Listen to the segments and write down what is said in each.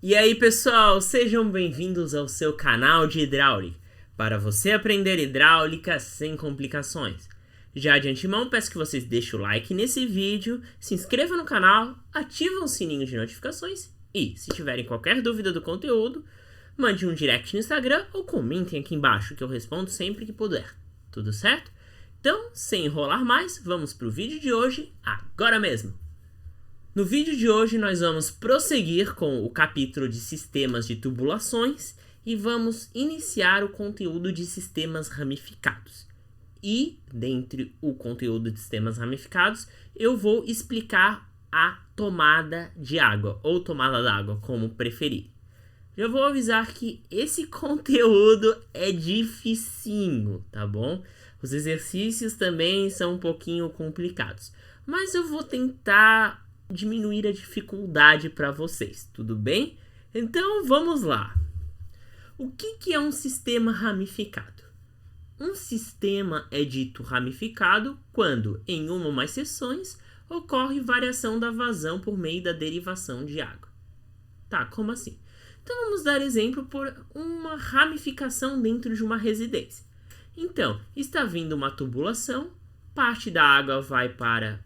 E aí, pessoal, sejam bem-vindos ao seu canal de hidráulica, para você aprender hidráulica sem complicações. Já de antemão, peço que vocês deixem o like nesse vídeo, se inscrevam no canal, ativem o sininho de notificações e, se tiverem qualquer dúvida do conteúdo, mande um direct no Instagram ou comentem aqui embaixo que eu respondo sempre que puder. Tudo certo? Então, sem enrolar mais, vamos para o vídeo de hoje, agora mesmo! No vídeo de hoje nós vamos prosseguir com o capítulo de sistemas de tubulações e vamos iniciar o conteúdo de sistemas ramificados. E, dentre o conteúdo de sistemas ramificados, eu vou explicar a tomada de água, ou tomada d'água, como preferir. Já vou avisar que esse conteúdo é dificinho, tá bom? Os exercícios também são um pouquinho complicados, mas eu vou tentar diminuir a dificuldade para vocês, tudo bem? Então vamos lá. O que é um sistema ramificado? Um sistema é dito ramificado quando, em uma ou mais seções, ocorre variação da vazão por meio da derivação de água. Tá, como assim? Então vamos dar exemplo por uma ramificação dentro de uma residência. Então, está vindo uma tubulação, parte da água vai para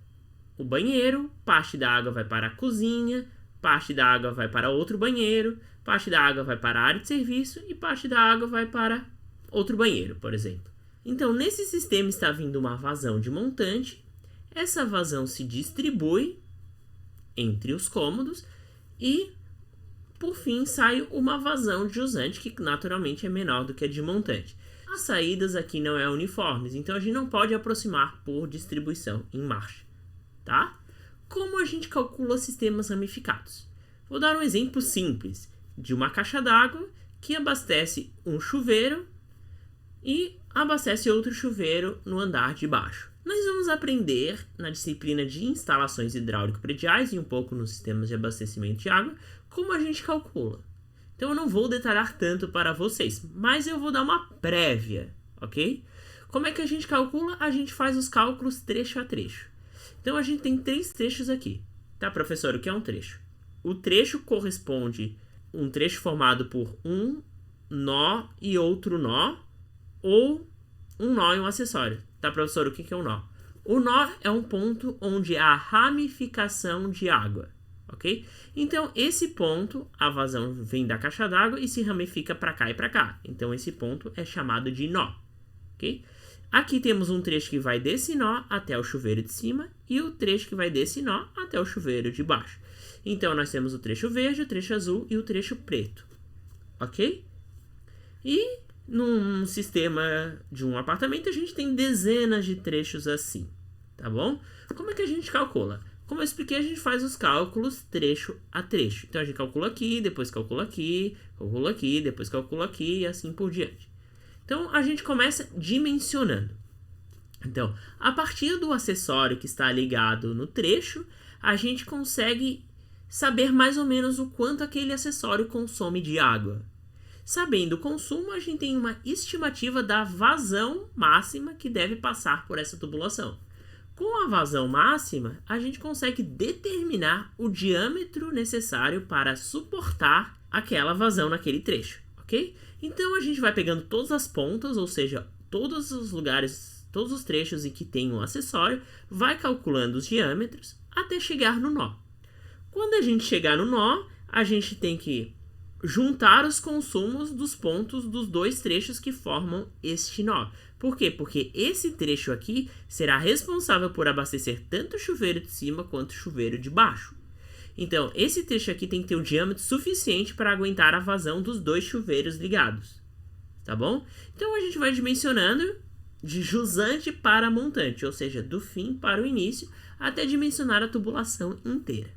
o banheiro, parte da água vai para a cozinha, parte da água vai para outro banheiro, parte da água vai para a área de serviço e parte da água vai para outro banheiro, por exemplo. Então, nesse sistema está vindo uma vazão de montante, essa vazão se distribui entre os cômodos e, por fim, sai uma vazão de jusante, que naturalmente é menor do que a de montante. As saídas aqui não é uniformes, então a gente não pode aproximar por distribuição em marcha. Tá? Como a gente calcula sistemas ramificados? Vou dar um exemplo simples de uma caixa d'água que abastece um chuveiro e abastece outro chuveiro no andar de baixo. Nós vamos aprender na disciplina de instalações hidráulico-prediais e um pouco nos sistemas de abastecimento de água como a gente calcula. Então eu não vou detalhar tanto para vocês, mas eu vou dar uma prévia, ok? Como é que a gente calcula? A gente faz os cálculos trecho a trecho. Então, a gente tem 3 trechos aqui. Tá, professor? O que é um trecho? O trecho corresponde a um trecho formado por um nó e outro nó, ou um nó e um acessório. Tá, professor? O que é um nó? O nó é um ponto onde há ramificação de água, ok? Então, esse ponto, a vazão vem da caixa d'água e se ramifica para cá e para cá. Então, esse ponto é chamado de nó, ok? Aqui temos um trecho que vai desse nó até o chuveiro de cima e o trecho que vai desse nó até o chuveiro de baixo. Então, nós temos o trecho verde, o trecho azul e o trecho preto. Ok? E num sistema de um apartamento, a gente tem dezenas de trechos assim. Tá bom? Como é que a gente calcula? Como eu expliquei, a gente faz os cálculos trecho a trecho. Então, a gente calcula aqui, depois calcula aqui, depois calcula aqui e assim por diante. Então, a gente começa dimensionando. Então, a partir do acessório que está ligado no trecho, a gente consegue saber mais ou menos o quanto aquele acessório consome de água. Sabendo o consumo, a gente tem uma estimativa da vazão máxima que deve passar por essa tubulação. Com a vazão máxima, a gente consegue determinar o diâmetro necessário para suportar aquela vazão naquele trecho. Okay? Então a gente vai pegando todas as pontas, ou seja, todos os lugares, todos os trechos em que tem um acessório, vai calculando os diâmetros até chegar no nó. Quando a gente chegar no nó, a gente tem que juntar os consumos dos pontos dos 2 trechos que formam este nó. Por quê? Porque esse trecho aqui será responsável por abastecer tanto o chuveiro de cima quanto o chuveiro de baixo. Então, esse trecho aqui tem que ter um diâmetro suficiente para aguentar a vazão dos 2 chuveiros ligados. Tá bom? Então, a gente vai dimensionando de jusante para montante, ou seja, do fim para o início, até dimensionar a tubulação inteira.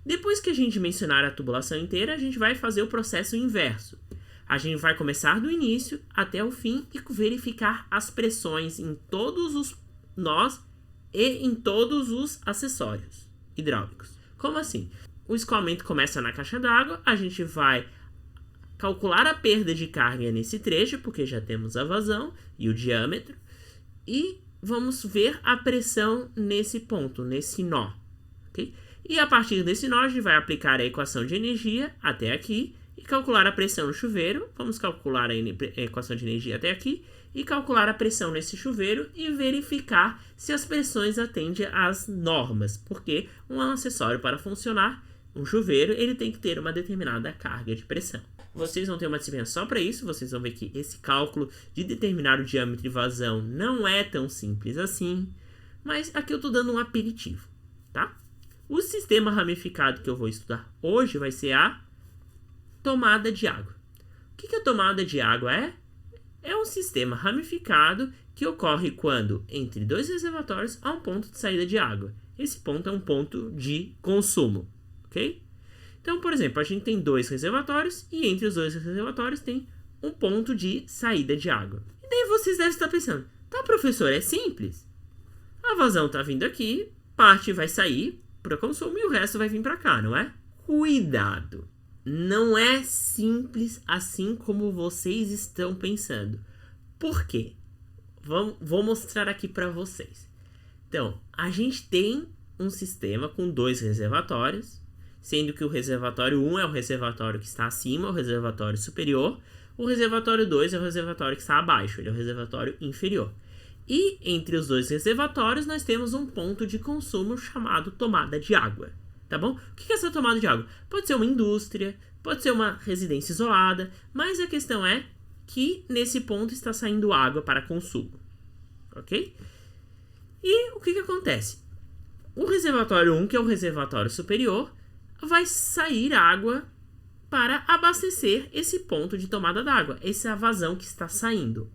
Depois que a gente dimensionar a tubulação inteira, a gente vai fazer o processo inverso. A gente vai começar do início até o fim e verificar as pressões em todos os nós e em todos os acessórios hidráulicos. Como assim? O escoamento começa na caixa d'água, a gente vai calcular a perda de carga nesse trecho, porque já temos a vazão e o diâmetro, e vamos ver a pressão nesse ponto, nesse nó. Okay? E a partir desse nó, a gente vai aplicar a equação de energia até aqui e calcular a pressão no chuveiro. Vamos calcular a equação de energia até aqui e calcular a pressão nesse chuveiro e verificar se as pressões atendem às normas, porque um acessório para funcionar, um chuveiro, ele tem que ter uma determinada carga de pressão. Vocês vão ter uma disciplina só para isso, vocês vão ver que esse cálculo de determinar o diâmetro de vazão não é tão simples assim, mas aqui eu estou dando um aperitivo, tá? O sistema ramificado que eu vou estudar hoje vai ser a tomada de água. O que a tomada de água é? É um sistema ramificado que ocorre quando entre dois reservatórios há um ponto de saída de água. Esse ponto é um ponto de consumo, ok? Então, por exemplo, a gente tem dois reservatórios e entre os dois reservatórios tem um ponto de saída de água. E daí vocês devem estar pensando, tá, professor, é simples. A vazão está vindo aqui, parte vai sair para consumo e o resto vai vir para cá, não é? Cuidado! Não é simples assim como vocês estão pensando. Por quê? Vou mostrar aqui para vocês. Então, a gente tem um sistema com dois reservatórios, sendo que o reservatório 1 é o reservatório que está acima, o reservatório superior. O reservatório 2 é o reservatório que está abaixo, ele é o reservatório inferior. E entre os dois reservatórios nós temos um ponto de consumo chamado tomada de água. Tá bom? O que é essa tomada de água? Pode ser uma indústria, pode ser uma residência isolada, mas a questão é que nesse ponto está saindo água para consumo. Ok? E o que acontece? O reservatório 1, que é o reservatório superior, vai sair água para abastecer esse ponto de tomada d'água, essa vazão que está saindo.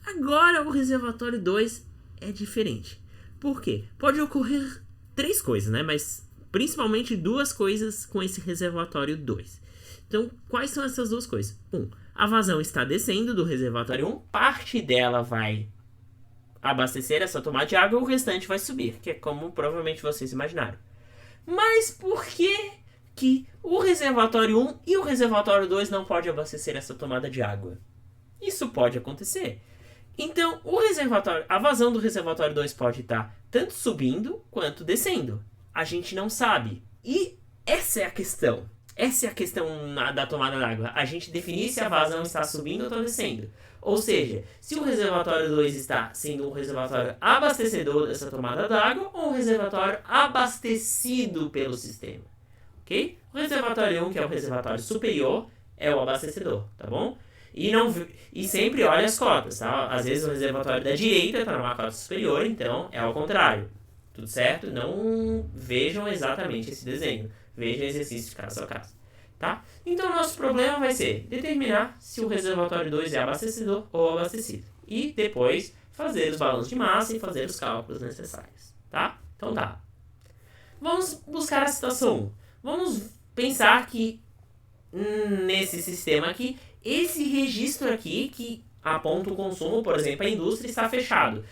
Agora o reservatório 2 é diferente. Por quê? Pode ocorrer três coisas, né? Mas principalmente duas coisas com esse reservatório 2. Então, quais são essas duas coisas? A vazão está descendo do reservatório 1, parte dela vai abastecer essa tomada de água e o restante vai subir, que é como provavelmente vocês imaginaram. Mas por que o reservatório 1 e o reservatório 2 não podem abastecer essa tomada de água? Isso pode acontecer. Então, a vazão do reservatório 2 pode estar tanto subindo quanto descendo. A gente não sabe. E essa é a questão. Essa é a questão da tomada d'água. A gente definir se a vazão está subindo ou está descendo. Ou seja, se o reservatório 2 está sendo um reservatório abastecedor dessa tomada d'água ou um reservatório abastecido pelo sistema. Ok? O reservatório 1, que é o reservatório superior, é o abastecedor, tá bom? E sempre olha as cotas, tá? Às vezes o reservatório da direita está numa cota superior, então é ao contrário. Tudo certo? Não vejam exatamente esse desenho. Vejam o exercício de caso a caso. Tá? Então, o nosso problema vai ser determinar se o reservatório 2 é abastecedor ou abastecido. E depois fazer os balanços de massa e fazer os cálculos necessários. Tá? Então tá. Vamos buscar a situação 1. Vamos pensar que nesse sistema aqui, esse registro aqui que aponta o consumo, por exemplo, a indústria está fechado.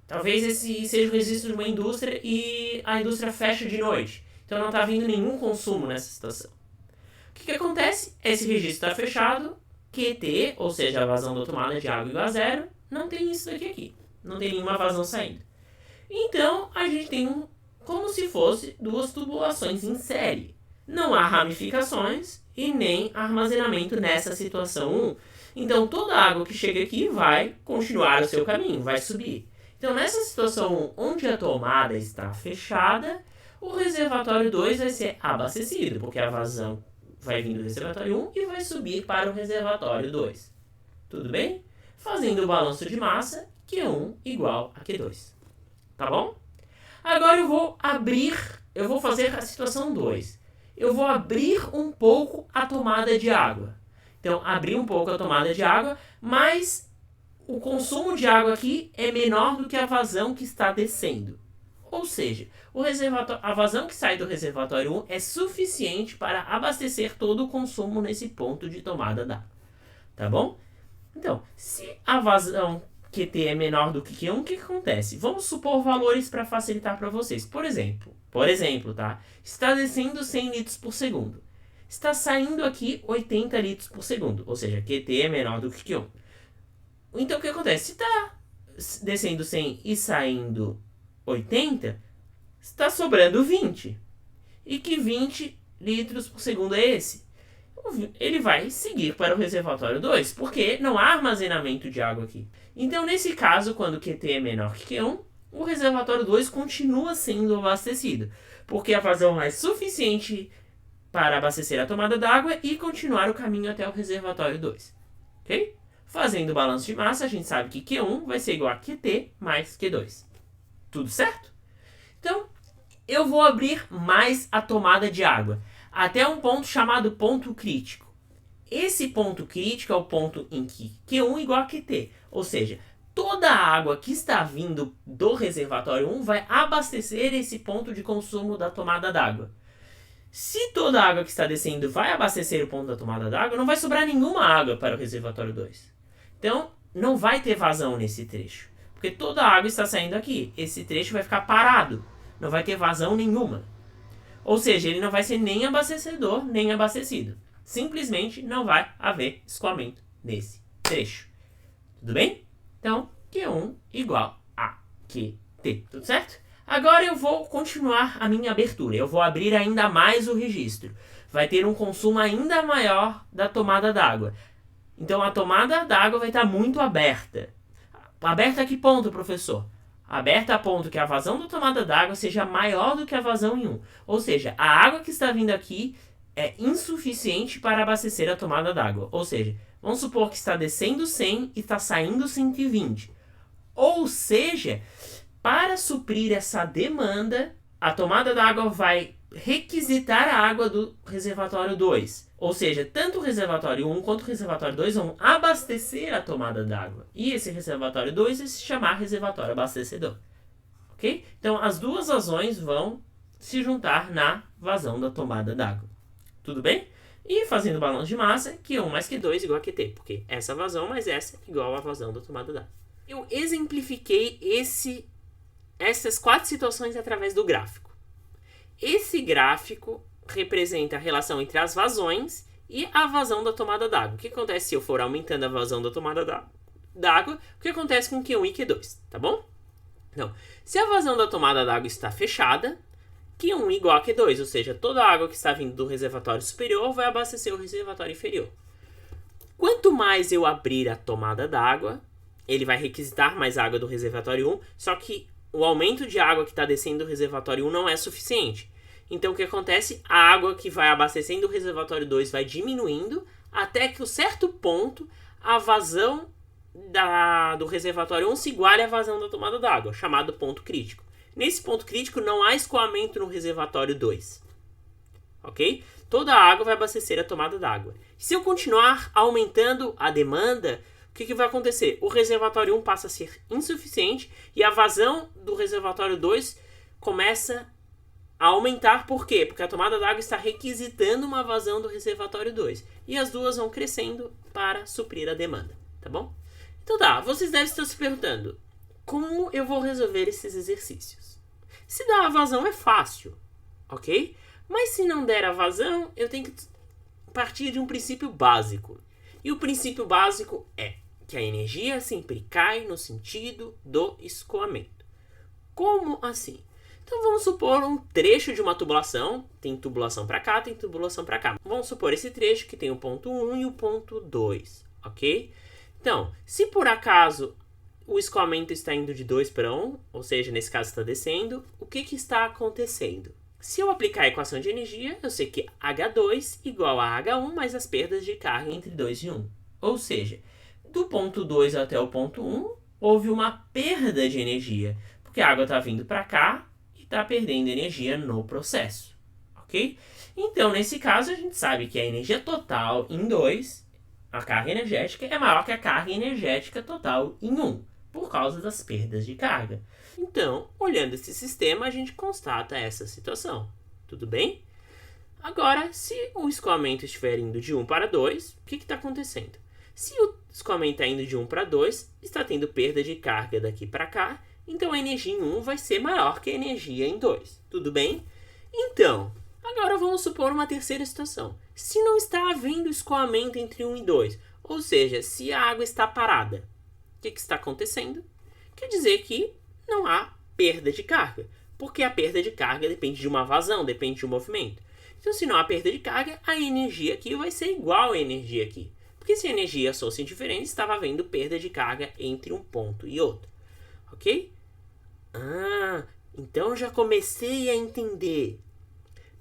Talvez esse seja o registro de uma indústria e a indústria fecha de noite. Então não está vindo nenhum consumo nessa situação. O que acontece? Esse registro está fechado, QT, ou seja, a vazão da tomada de água igual a zero, não tem isso aqui. Não tem nenhuma vazão saindo. Então a gente tem como se fosse duas tubulações em série. Não há ramificações e nem armazenamento nessa situação 1. Então toda a água que chega aqui vai continuar o seu caminho, vai subir. Então, nessa situação onde a tomada está fechada, o reservatório 2 vai ser abastecido, porque a vazão vai vir do reservatório 1 e vai subir para o reservatório 2. Tudo bem? Fazendo o balanço de massa, Q1 igual a Q2. Tá bom? Agora eu vou fazer a situação 2. Eu vou abrir um pouco a tomada de água. Então, abrir um pouco a tomada de água, mas o consumo de água aqui é menor do que a vazão que está descendo. Ou seja, a vazão que sai do reservatório 1 é suficiente para abastecer todo o consumo nesse ponto de tomada d'água. Tá bom? Então, se a vazão QT é menor do que Q1, o que acontece? Vamos supor valores para facilitar para vocês. Por exemplo, tá? Está descendo 100 litros por segundo. Está saindo aqui 80 litros por segundo. Ou seja, QT é menor do que Q1. Então, o que acontece? Se está descendo 100 e saindo 80, está sobrando 20. e que 20 litros por segundo é esse? Ele vai seguir para o reservatório 2, porque não há armazenamento de água aqui. Então, nesse caso, quando QT é menor que Q1, o reservatório 2 continua sendo abastecido, porque a vazão é suficiente para abastecer a tomada d'água e continuar o caminho até o reservatório 2. Ok? Fazendo o balanço de massa, a gente sabe que Q1 vai ser igual a QT mais Q2. Tudo certo? Então, eu vou abrir mais a tomada de água, até um ponto chamado ponto crítico. Esse ponto crítico é o ponto em que Q1 igual a QT, ou seja, toda a água que está vindo do reservatório 1 vai abastecer esse ponto de consumo da tomada d'água. Se toda a água que está descendo vai abastecer o ponto da tomada d'água, não vai sobrar nenhuma água para o reservatório 2. Então, não vai ter vazão nesse trecho, porque toda a água está saindo aqui. Esse trecho vai ficar parado, não vai ter vazão nenhuma. Ou seja, ele não vai ser nem abastecedor, nem abastecido. Simplesmente não vai haver escoamento nesse trecho. Tudo bem? Então, Q1 igual a QT. Tudo certo? Agora eu vou continuar a minha abertura. Eu vou abrir ainda mais o registro. Vai ter um consumo ainda maior da tomada d'água. Então a tomada d'água vai estar muito aberta. Aberta a que ponto, professor? Aberta a ponto que a vazão da tomada d'água seja maior do que a vazão em 1. Ou seja, a água que está vindo aqui é insuficiente para abastecer a tomada d'água. Ou seja, vamos supor que está descendo 100 e está saindo 120. Ou seja, para suprir essa demanda, a tomada d'água vai requisitar a água do reservatório 2. Ou seja, tanto o reservatório 1 quanto o reservatório 2 vão abastecer a tomada d'água. E esse reservatório 2 vai se chamar reservatório abastecedor. Ok? Então, as duas vazões vão se juntar na vazão da tomada d'água. Tudo bem? E fazendo o balanço de massa, Q1 mais Q2 igual a QT. Porque essa vazão mais essa igual a vazão da tomada d'água. Eu exemplifiquei essas 4 situações através do gráfico. Esse gráfico representa a relação entre as vazões e a vazão da tomada d'água. O que acontece se eu for aumentando a vazão da tomada d'água? O que acontece com Q1 e Q2, tá bom? Então, se a vazão da tomada d'água está fechada, Q1 igual a Q2, ou seja, toda a água que está vindo do reservatório superior vai abastecer o reservatório inferior. Quanto mais eu abrir a tomada d'água, ele vai requisitar mais água do reservatório 1, só que o aumento de água que está descendo do reservatório 1 não é suficiente. Então, o que acontece? A água que vai abastecendo o reservatório 2 vai diminuindo, até que, a certo ponto, a vazão do reservatório 1 se iguale à vazão da tomada d'água, chamado ponto crítico. Nesse ponto crítico, não há escoamento no reservatório 2. Ok? Toda a água vai abastecer a tomada d'água. Se eu continuar aumentando a demanda, o que vai acontecer? O reservatório 1 passa a ser insuficiente e a vazão do reservatório 2 começa a aumentar. Por quê? Porque a tomada d'água está requisitando uma vazão do reservatório 2. E as duas vão crescendo para suprir a demanda. Tá bom? Então tá, vocês devem estar se perguntando, como eu vou resolver esses exercícios? Se dar a vazão é fácil, ok? Mas se não der a vazão, eu tenho que partir de um princípio básico. E o princípio básico é que a energia sempre cai no sentido do escoamento. Como assim? Então vamos supor um trecho de uma tubulação, tem tubulação para cá, tem tubulação para cá. Vamos supor esse trecho que tem o ponto 1 e o ponto 2, ok? Então, se por acaso o escoamento está indo de 2 para 1, ou seja, nesse caso está descendo, o que está acontecendo? Se eu aplicar a equação de energia, eu sei que H2 igual a H1 mais as perdas de carga entre 2 e 1. Ou seja, do ponto 2 até o ponto 1, houve uma perda de energia, porque a água está vindo para cá e está perdendo energia no processo, ok? Então, nesse caso, a gente sabe que a energia total em 2, a carga energética, é maior que a carga energética total em 1, por causa das perdas de carga. Então, olhando esse sistema, a gente constata essa situação. Tudo bem? Agora, se o escoamento estiver indo de 1 para 2, o que está acontecendo? Se o escoamento está indo de 1 para 2, está tendo perda de carga daqui para cá, então a energia em 1 vai ser maior que a energia em 2. Tudo bem? Então, agora vamos supor uma terceira situação. Se não está havendo escoamento entre 1 e 2, ou seja, se a água está parada, o que está acontecendo? Quer dizer que não há perda de carga. Porque a perda de carga depende de uma vazão, depende de um movimento. Então, se não há perda de carga, a energia aqui vai ser igual à energia aqui. Porque se a energia fosse diferente, estava havendo perda de carga entre um ponto e outro. Ok? Então já comecei a entender.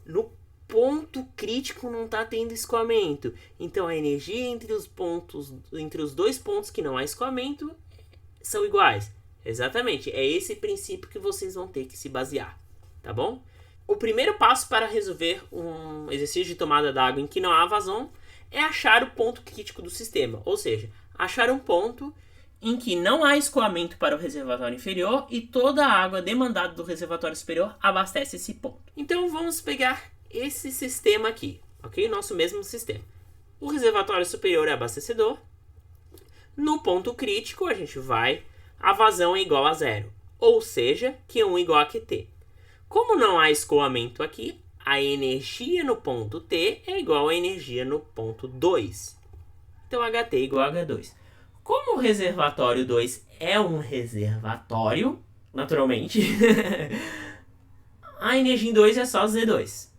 No ponto crítico não está tendo escoamento. Então a energia entre os dois pontos que não há escoamento são iguais. Exatamente, é esse princípio que vocês vão ter que se basear, tá bom? O primeiro passo para resolver um exercício de tomada d'água em que não há vazão é achar o ponto crítico do sistema, ou seja, achar um ponto em que não há escoamento para o reservatório inferior e toda a água demandada do reservatório superior abastece esse ponto. Então vamos pegar esse sistema aqui, ok? Nosso mesmo sistema. O reservatório superior é abastecedor. No ponto crítico, a vazão é igual a zero, ou seja, Q1 igual a QT. Como não há escoamento aqui, a energia no ponto T é igual à energia no ponto 2. Então, HT igual a H2. Como o reservatório 2 é um reservatório, naturalmente, a energia em 2 é só Z2.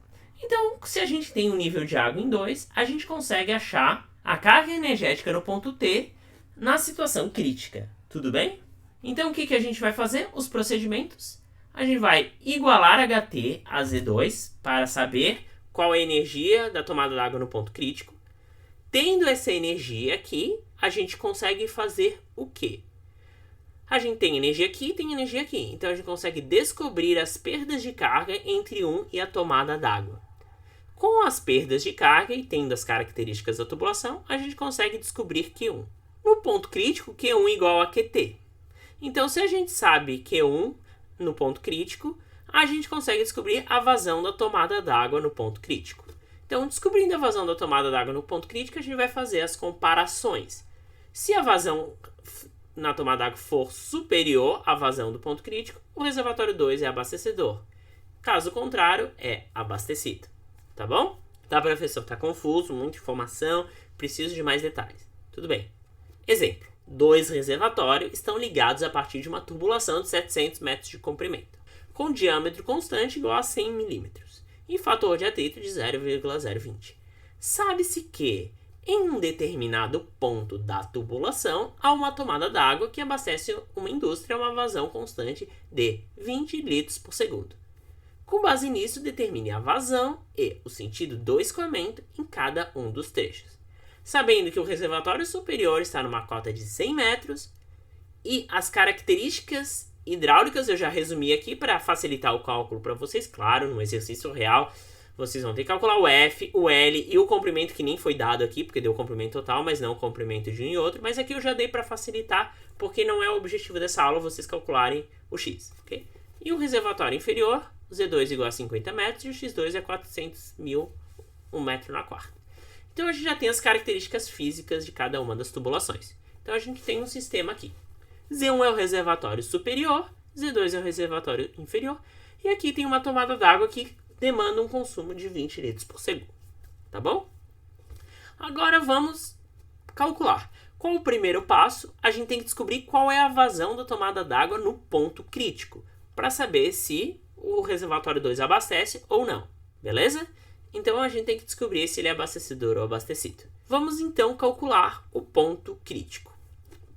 Então, se a gente tem um nível de água em 2, a gente consegue achar a carga energética no ponto T na situação crítica. Tudo bem? Então, o que a gente vai fazer? Os procedimentos. A gente vai igualar HT a Z2 para saber qual é a energia da tomada d'água no ponto crítico. Tendo essa energia aqui, a gente consegue fazer o quê? A gente tem energia aqui e tem energia aqui. Então, a gente consegue descobrir as perdas de carga entre 1 e a tomada d'água. Com as perdas de carga e tendo as características da tubulação, a gente consegue descobrir Q1. No ponto crítico, Q1 igual a QT. Então, se a gente sabe Q1 no ponto crítico, a gente consegue descobrir a vazão da tomada d'água no ponto crítico. Então, descobrindo a vazão da tomada d'água no ponto crítico, a gente vai fazer as comparações. Se a vazão na tomada d'água for superior à vazão do ponto crítico, o reservatório 2 é abastecedor. Caso contrário, é abastecido. Tá bom? Tá, professor? Tá confuso, muita informação, preciso de mais detalhes. Tudo bem. Exemplo. 2 reservatórios estão ligados a partir de uma tubulação de 700 metros de comprimento, com diâmetro constante igual a 100 milímetros e fator de atrito de 0,020. Sabe-se que, em um determinado ponto da tubulação, há uma tomada d'água que abastece uma indústria a uma vazão constante de 20 litros por segundo. Com base nisso, determine a vazão e o sentido do escoamento em cada um dos trechos. Sabendo que o reservatório superior está numa cota de 100 metros e as características hidráulicas eu já resumi aqui para facilitar o cálculo para vocês. Claro, no exercício real, vocês vão ter que calcular o F, o L e o comprimento que nem foi dado aqui, porque deu o comprimento total, mas não o comprimento de um e outro. Mas aqui eu já dei para facilitar, porque não é o objetivo dessa aula vocês calcularem o X. Okay? E o reservatório inferior, o Z2 igual a 50 metros e o X2 é 400 mil, 1 metro na quarta. Então, a gente já tem as características físicas de cada uma das tubulações. Então, a gente tem um sistema aqui. Z1 é o reservatório superior, Z2 é o reservatório inferior, e aqui tem uma tomada d'água que demanda um consumo de 20 litros por segundo. Tá bom? Agora, vamos calcular. Com o primeiro passo, a gente tem que descobrir qual é a vazão da tomada d'água no ponto crítico, para saber se o reservatório 2 abastece ou não. Beleza? Então, a gente tem que descobrir se ele é abastecedor ou abastecido. Vamos, então, calcular o ponto crítico.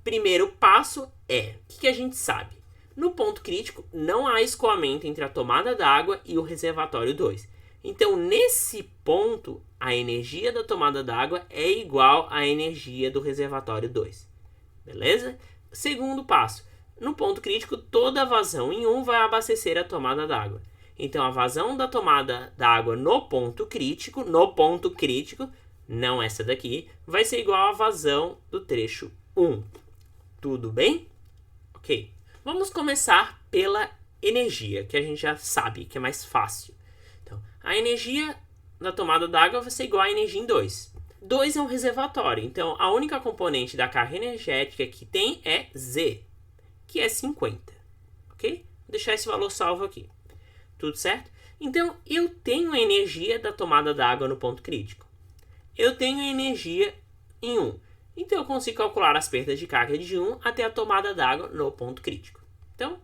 Primeiro passo é, o que a gente sabe? No ponto crítico, não há escoamento entre a tomada d'água e o reservatório 2. Então, nesse ponto, a energia da tomada d'água é igual à energia do reservatório 2. Beleza? Segundo passo, no ponto crítico, toda a vazão em 1 vai abastecer a tomada d'água. Então, a vazão da tomada d'água no ponto crítico, não essa daqui, vai ser igual à vazão do trecho 1. Tudo bem? Ok. Vamos começar pela energia, que a gente já sabe que é mais fácil. Então, a energia da tomada d'água vai ser igual à energia em 2. 2 é um reservatório, então a única componente da carga energética que tem é Z, que é 50. Ok? Vou deixar esse valor salvo aqui. Tudo certo? Então, eu tenho a energia da tomada d'água no ponto crítico. Eu tenho a energia em 1. Então, eu consigo calcular as perdas de carga de 1 até a tomada d'água no ponto crítico. Então,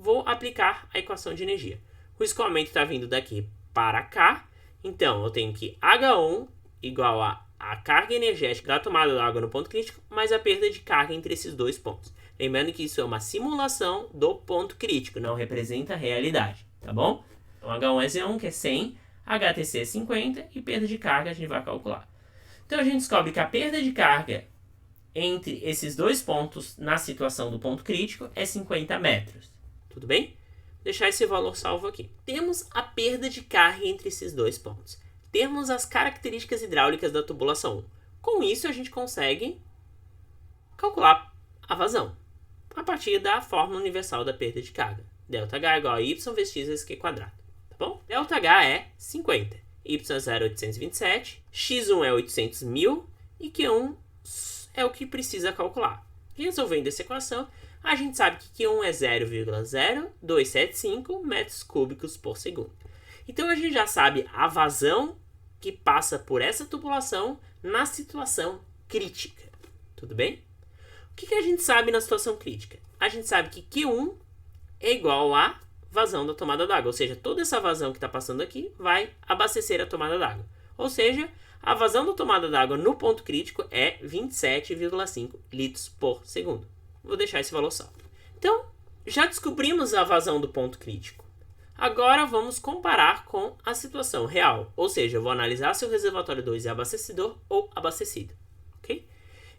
vou aplicar a equação de energia. O escoamento está vindo daqui para cá, então eu tenho que H1 igual a carga energética da tomada da água no ponto crítico, mais a perda de carga entre esses dois pontos. Lembrando que isso é uma simulação do ponto crítico, não representa a realidade, tá bom? Então H1 é Z1, que é 100, HTC é 50 e perda de carga a gente vai calcular. Então a gente descobre que a perda de carga entre esses dois pontos na situação do ponto crítico é 50 metros. Tudo bem? Vou deixar esse valor salvo aqui. Temos a perda de carga entre esses dois pontos. Temos as características hidráulicas da tubulação 1. Com isso, a gente consegue calcular a vazão a partir da fórmula universal da perda de carga. ΔH igual a y vezes x vezes q quadrado. Tá bom? ΔH é 50. Y é 0,827. X1 é 800 mil. E Q1 é o que precisa calcular. Resolvendo essa equação, a gente sabe que Q1 é 0,0275 metros cúbicos por segundo. Então, a gente já sabe a vazão que passa por essa tubulação na situação crítica. Tudo bem? O que a gente sabe na situação crítica? A gente sabe que Q1 é igual a vazão da tomada d'água. Ou seja, toda essa vazão que está passando aqui vai abastecer a tomada d'água. Ou seja, a vazão da tomada d'água no ponto crítico é 27,5 litros por segundo. Vou deixar esse valor salvo. Então, já descobrimos a vazão do ponto crítico. Agora vamos comparar com a situação real. Ou seja, eu vou analisar se o reservatório 2 é abastecedor ou abastecido. Okay?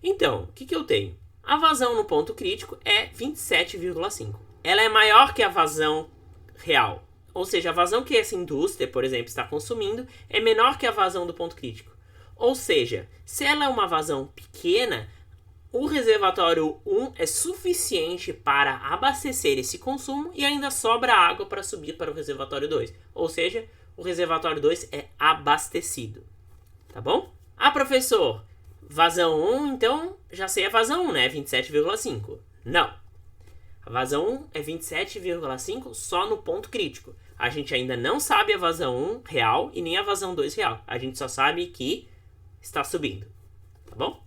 Então, o que eu tenho? A vazão no ponto crítico é 27,5. Ela é maior que a vazão real. Ou seja, a vazão que essa indústria, por exemplo, está consumindo é menor que a vazão do ponto crítico. Ou seja, se ela é uma vazão pequena, o reservatório 1 é suficiente para abastecer esse consumo e ainda sobra água para subir para o reservatório 2. Ou seja, o reservatório 2 é abastecido. Tá bom? Ah, professor, vazão 1, então já sei a vazão 1, né? 27,5. Não. A vazão 1 é 27,5 só no ponto crítico. A gente ainda não sabe a vazão 1 real e nem a vazão 2 real. A gente só sabe que está subindo. Tá bom?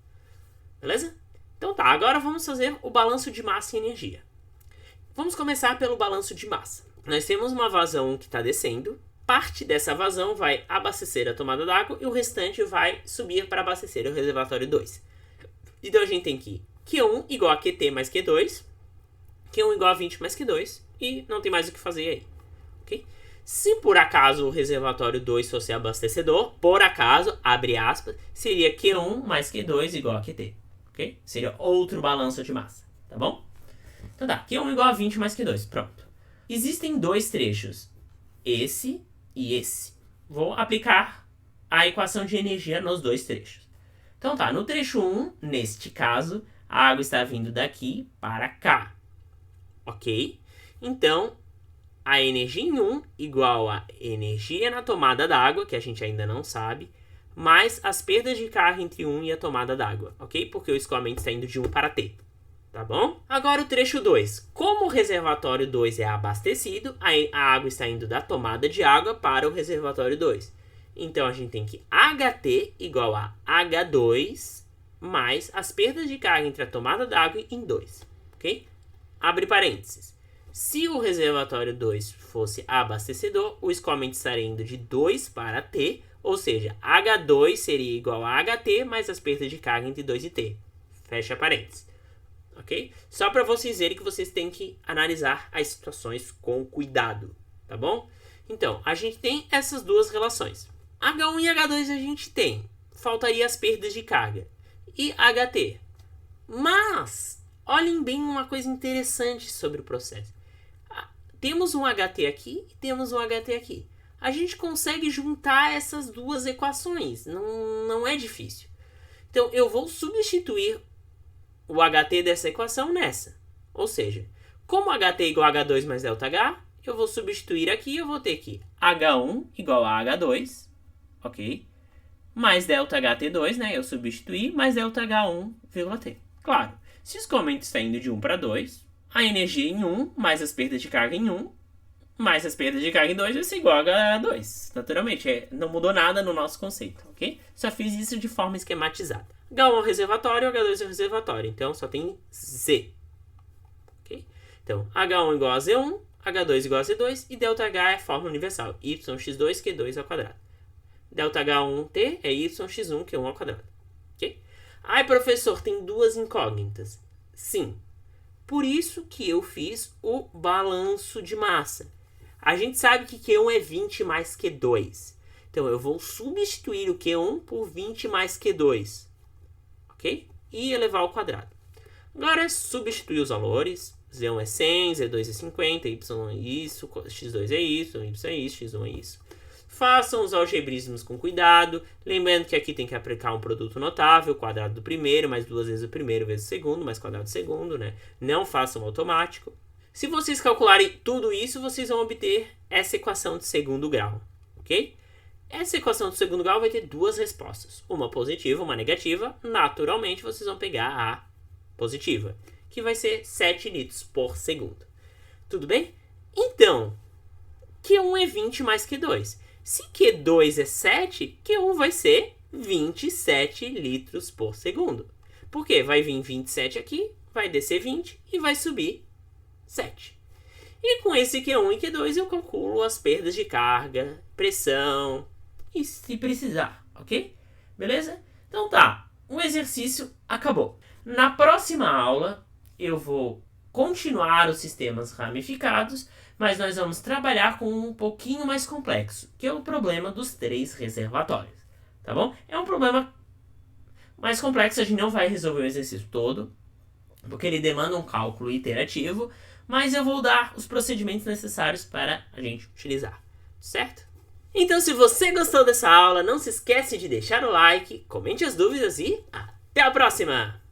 Beleza? Então tá, agora vamos fazer o balanço de massa e energia. Vamos começar pelo balanço de massa. Nós temos uma vazão que está descendo. Parte dessa vazão vai abastecer a tomada d'água e o restante vai subir para abastecer o reservatório 2. Então a gente tem que Q1 igual a QT mais Q2. Q1 igual a 20 mais Q2. E não tem mais o que fazer aí. Okay? Se por acaso o reservatório 2 fosse abastecedor, por acaso, abre aspas, seria Q1 mais Q2 igual a QT. Okay? Seria outro balanço de massa, tá bom? Então tá, Q1 igual a 20 mais Q2, pronto. Existem dois trechos, esse e esse. Vou aplicar a equação de energia nos dois trechos. Então tá, no trecho 1, neste caso, a água está vindo daqui para cá. Ok? Então, a energia em 1 igual a energia na tomada d'água, que a gente ainda não sabe, mais as perdas de carga entre 1 e a tomada d'água, ok? Porque o escoamento está indo de 1 para T, tá bom? Agora o trecho 2. Como o reservatório 2 é abastecido, a água está indo da tomada de água para o reservatório 2. Então, a gente tem que HT igual a H2 mais as perdas de carga entre a tomada d'água em 2, ok? Abre parênteses. Se o reservatório 2 fosse abastecedor, o escoamento estaria indo de 2 para T, ou seja, H2 seria igual a HT mais as perdas de carga entre 2 e T. Fecha parênteses. Ok? Só para vocês verem que vocês têm que analisar as situações com cuidado. Tá bom? Então, a gente tem essas duas relações. H1 e H2 a gente tem. Faltaria as perdas de carga. E HT. Mas, olhem bem uma coisa interessante sobre o processo. Temos um HT aqui e temos um HT aqui. A gente consegue juntar essas duas equações. Não é difícil. Então, eu vou substituir o HT dessa equação nessa. Ou seja, como HT é igual a H2 mais ΔH, eu vou substituir aqui e eu vou ter que H1 igual a H2, ok? Mais ΔHT2, né? Eu substituí, mais ΔH1,T. Claro, se o escoamento está indo de 1 para 2, a energia em 1, mais as perdas de carga em 1, mais as perdas de carga em 2 vai ser igual a H2. Naturalmente, não mudou nada no nosso conceito, ok? Só fiz isso de forma esquematizada. H1 é o reservatório, H2 é o reservatório. Então, só tem Z. Okay? Então, H1 igual a Z1, H2 igual a Z2 e ΔH é a fórmula universal, YX2 Q2 ao quadrado. ΔH1T é YX1 Q1 ao quadrado. Ok? Ai, professor, tem duas incógnitas. Sim. Por isso que eu fiz o balanço de massa. A gente sabe que Q1 é 20 mais Q2. Então, eu vou substituir o Q1 por 20 mais Q2. Ok? E elevar ao quadrado. Agora é substituir os valores. Z1 é 100, Z2 é 50, Y é isso, X2 é isso, Y é isso, X1 é isso. Façam os algebrismos com cuidado. Lembrando que aqui tem que aplicar um produto notável, quadrado do primeiro, mais duas vezes o primeiro vezes o segundo, mais quadrado do segundo, né? Não façam automático. Se vocês calcularem tudo isso, vocês vão obter essa equação de segundo grau, ok? Essa equação de segundo grau vai ter duas respostas, uma positiva, uma negativa. Naturalmente, vocês vão pegar a positiva, que vai ser 7 litros por segundo. Tudo bem? Então, Q1 é 20 mais Q2. Se Q2 é 7, Q1 vai ser 27 litros por segundo. Por quê? Vai vir 27 aqui, vai descer 20 e vai subir 7. E com esse Q1 e Q2 eu calculo as perdas de carga, pressão e se precisar, ok? Beleza? Então tá, o exercício acabou. Na próxima aula eu vou continuar os sistemas ramificados, mas nós vamos trabalhar com um pouquinho mais complexo, que é o problema dos 3 reservatórios, tá bom? É um problema mais complexo, a gente não vai resolver o exercício todo, porque ele demanda um cálculo iterativo, mas eu vou dar os procedimentos necessários para a gente utilizar, certo? Então, se você gostou dessa aula, não se esquece de deixar o like, comente as dúvidas e até a próxima!